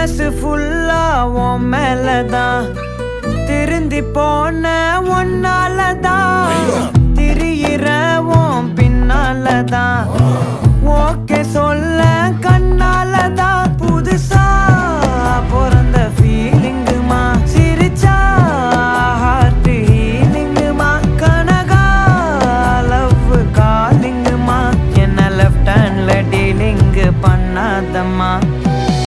மனசு ஃபுல்லா உன் மேலதான் திருந்தி போன ஒன்னாலதான் திரியிற உன் பின்னாலதான் ஓகே சொல்ல கண்ணாலதான்